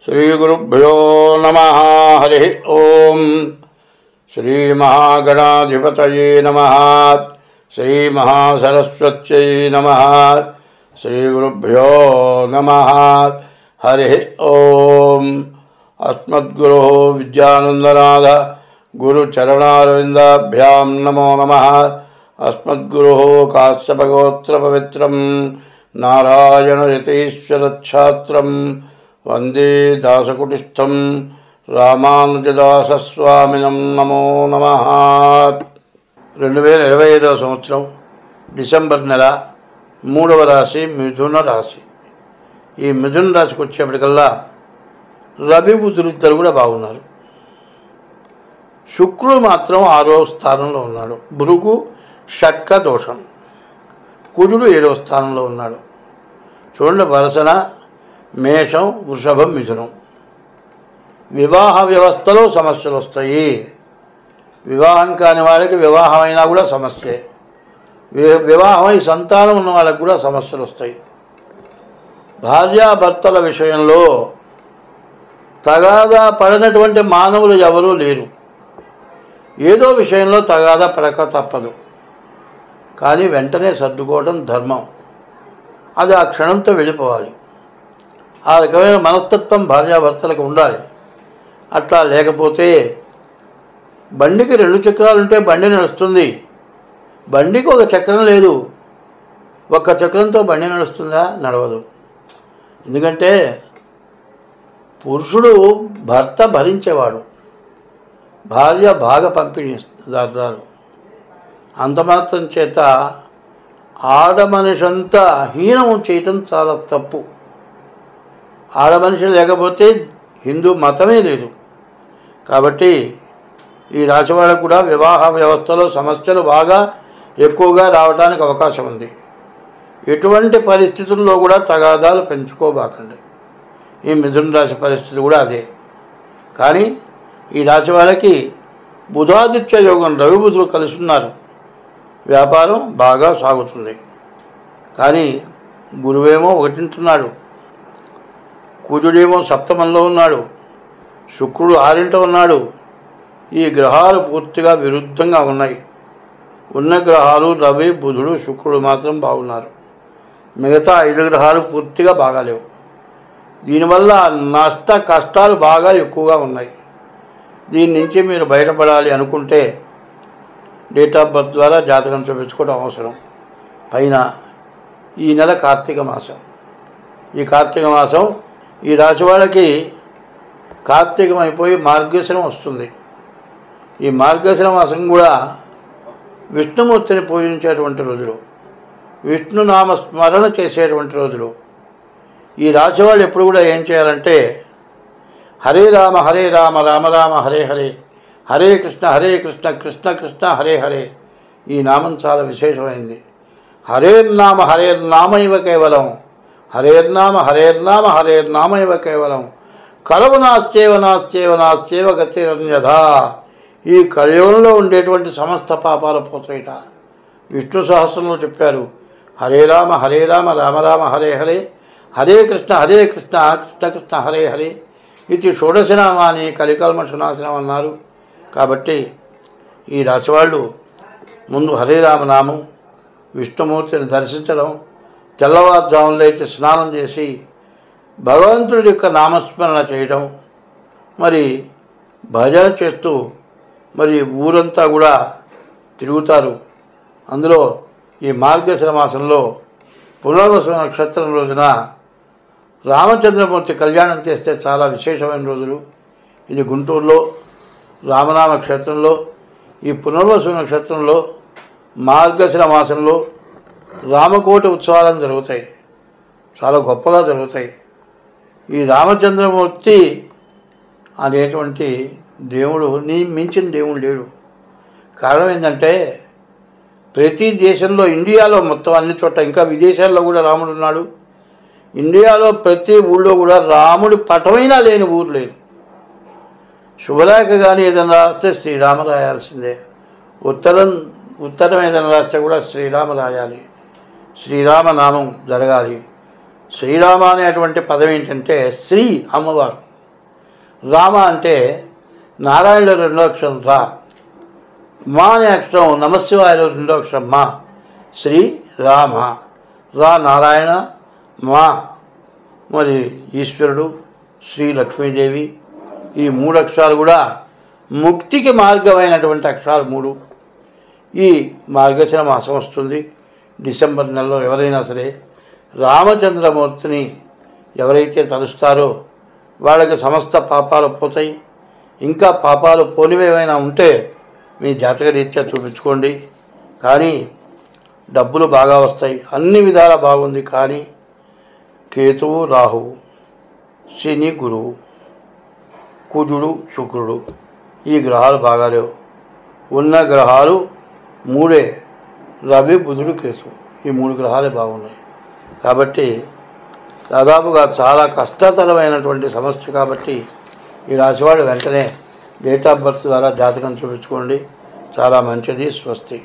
श्रीगुरुभ्यो नमः। हरि ओम। श्रीमहागणाधिपतये नमः। श्रीमहासरस्वत्यै नमः। श्रीगुरुभ्यो नमः। हरि ओम। अस्मद्गुरोः विद्यानन्दनाथ गुरुचरणारविन्दाभ्यां नमो नमः। अस्मद्गुरोः काश्यपगोत्रपवित्रं नारायणयतीश्वरच्छात्रं वंदे दासकुटिस्थं रामानुजदासस्वामिनं नमो नमः। 2025 సంవత్సరం డిసెంబర్ నెల 3వ రాశి మిథున రాశి. ఈ మిథున రాశికి వచ్చేప్పటికల్లా రవి బుధులు ఇద్దరు కూడా బాగున్నారు. శుక్రుడు మాత్రం 6వ స్థానంలో ఉన్నాడు. భృగు షట్క దోషం. కుజుడు 7వ స్థానంలో ఉన్నాడు. చూడండి, వరుసన మేషం, వృషభం, మిథునం. వివాహ వ్యవస్థలో సమస్యలు వస్తాయి. వివాహం కాని వాళ్ళకి వివాహమైనా కూడా సమస్యే. వివాహమై సంతానం ఉన్న వాళ్ళకి కూడా సమస్యలు వస్తాయి. భార్యాభర్తల విషయంలో తగాదా పడినటువంటి మానవులు ఎవరూ లేరు. ఏదో విషయంలో తగాదా పడక తప్పదు. కానీ వెంటనే సర్దుకోవడం ధర్మం. అది ఆ క్షణంతో వెళ్ళిపోవాలి. ఆ రకమైన మనస్తత్వం భార్యాభర్తలకు ఉండాలి. అట్లా లేకపోతే బండికి 2 చక్రాలు ఉంటే బండి నడుస్తుంది. బండికి ఒక చక్రం లేదు. ఒక్క చక్రంతో బండి నడుస్తుందా? నడవదు. ఎందుకంటే పురుషుడు భర్త భరించేవాడు, భార్య బాగా పంపిణీదారు. అంత మాత్రం చేత ఆడమనిషంతా హీనం చేయటం చాలా తప్పు. ఆడమనిషి లేకపోతే హిందూ మతమే లేదు. కాబట్టి ఈ రాశి వాళ్ళకు కూడా వివాహ వ్యవస్థలో సమస్యలు బాగా ఎక్కువగా రావడానికి అవకాశం ఉంది. ఎటువంటి పరిస్థితుల్లో కూడా తగాదాలు పెంచుకోబాకండి. ఈ మిథున రాశి పరిస్థితి కూడా అదే. కానీ ఈ రాశి వాళ్ళకి బుధాదిత్య యోగం, రవి బుధులు కలిసి ఉన్నారు. వ్యాపారం బాగా సాగుతుంది. కానీ గురువేమో 1 కుజుడేమో సప్తమంలో ఉన్నాడు. శుక్రుడు 6ంట ఉన్నాడు. ఈ గ్రహాలు పూర్తిగా విరుద్ధంగా ఉన్నాయి. ఉన్న గ్రహాలు రవి, బుధుడు, శుక్రుడు మాత్రం బాగున్నారు. మిగతా 5 గ్రహాలు పూర్తిగా బాగాలేవు. దీనివల్ల కష్టాలు బాగా ఎక్కువగా ఉన్నాయి. దీని నుంచి మీరు బయటపడాలి అనుకుంటే డేట్ ఆఫ్ బర్త్ ద్వారా జాతకం చూపించుకోవడం అవసరం. పైన ఈ నెల కార్తీక మాసం. ఈ కార్తీక మాసం ఈ రాశి వాళ్ళకి కార్తీకం అయిపోయి మార్గశిరం వస్తుంది. ఈ మార్గశిర మాసం కూడా విష్ణుమూర్తిని పూజించేటువంటి రోజులు, విష్ణునామ స్మరణ చేసేటువంటి రోజులు. ఈ రాశి వాళ్ళు ఎప్పుడు కూడా ఏం చేయాలంటే హరే రామ హరే రామ రామ రామ హరే హరే, హరే కృష్ణ కృష్ణ కృష్ణ హరే హరే. ఈ నామం చాలా విశేషమైంది. హరేర్నామ హరేర్నామైవ కేవలం, హరేర్నామ హరేర్నామ హరేర్నామైవ కేవలం, కలవు నాశ్చేవ నాశ్చేవ నాశ్చేవ గతిరన్యథా. ఈ కలియుగంలో ఉండేటువంటి సమస్త పాపాలు పోతాయిట. విష్ణు సహస్రంలో చెప్పారు, హరే రామ రామ రామ హరే హరే, హరే కృష్ణ కృష్ణ కృష్ణ హరే హరే. ఇది షోడశనామాని కలికల్మషనాశనం అన్నారు. కాబట్టి ఈ రాశివాళ్ళు ముందు హరే రామనామం, విష్ణుమూర్తిని దర్శించడం, తెల్లవారుజామున లేచి స్నానం చేసి భగవంతుడి యొక్క నామస్మరణ చేయడం, మరి భజన చేస్తూ మరి ఊరంతా కూడా తిరుగుతారు. అందులో ఈ మార్గశిర మాసంలో పునర్వసు నక్షత్రం రోజున రామచంద్రమూర్తి కళ్యాణం చేస్తే చాలా విశేషమైన రోజులు. ఇది గుంటూరులో రామనామ క్షేత్రంలో ఈ పునర్వసు నక్షత్రంలో మార్గశిర మాసంలో రామకోటి ఉత్సవాలను జరుగుతాయి. చాలా గొప్పగా జరుగుతాయి. ఈ రామచంద్రమూర్తి అనేటువంటి దేవుడు మించిన దేవుడు లేడు. కారణం ఏంటంటే ప్రతి దేశంలో, ఇండియాలో మొత్తం అన్ని చోట్ల, ఇంకా విదేశాల్లో కూడా రాముడు ఉన్నాడు. ఇండియాలో ప్రతి ఊళ్ళో కూడా రాముడి పటమైనా లేని ఊరు లేదు. శుభలేఖ కానీ ఏదైనా రాస్తే శ్రీరామ రాయాల్సిందే. ఉత్తరం ఏదైనా రాస్తే కూడా శ్రీరామ రాయాలి. శ్రీరామనామం జరగాలి. శ్రీరామ అనేటువంటి పదం ఏంటంటే శ్రీ అమ్మవారు, రామ అంటే నారాయణుడు రెండో అక్షరం రా, మా అనే అక్షరం నమశివాయలో రెండో అక్షరం మా, శ్రీ రామ. రా నారాయణ, మా మరి ఈశ్వరుడు, శ్రీ లక్ష్మీదేవి. ఈ 3 అక్షరాలు కూడా ముక్తికి మార్గమైనటువంటి అక్షరాలు 3. ఈ మార్గశిర మాసం వస్తుంది. డిసెంబర్ నెలలో ఎవరైనా సరే రామచంద్రమూర్తిని ఎవరైతే తలుస్తారో వాళ్ళకి సమస్త పాపాలు పోతాయి. ఇంకా పాపాలు పోనివేమైనా ఉంటే మీ జాతక రీత్యా చూపించుకోండి. కానీ డబ్బులు బాగా వస్తాయి, అన్ని విధాలా బాగుంది. కానీ కేతువు రాహువు, శని గురువు, కుజుడు శుక్రుడు ఈ గ్రహాలు బాగాలేవు. ఉన్న గ్రహాలు 3, రవి బుధుడు కేతువు, ఈ 3 గ్రహాలే బాగున్నాయి. కాబట్టి దాదాపుగా చాలా కష్టతరమైనటువంటి సమస్య. కాబట్టి ఈ రాశివాడు వెంటనే డేట్ ఆఫ్ బర్త్ ద్వారా జాతకం చూపించుకోండి, చాలా మంచిది. స్వస్తి.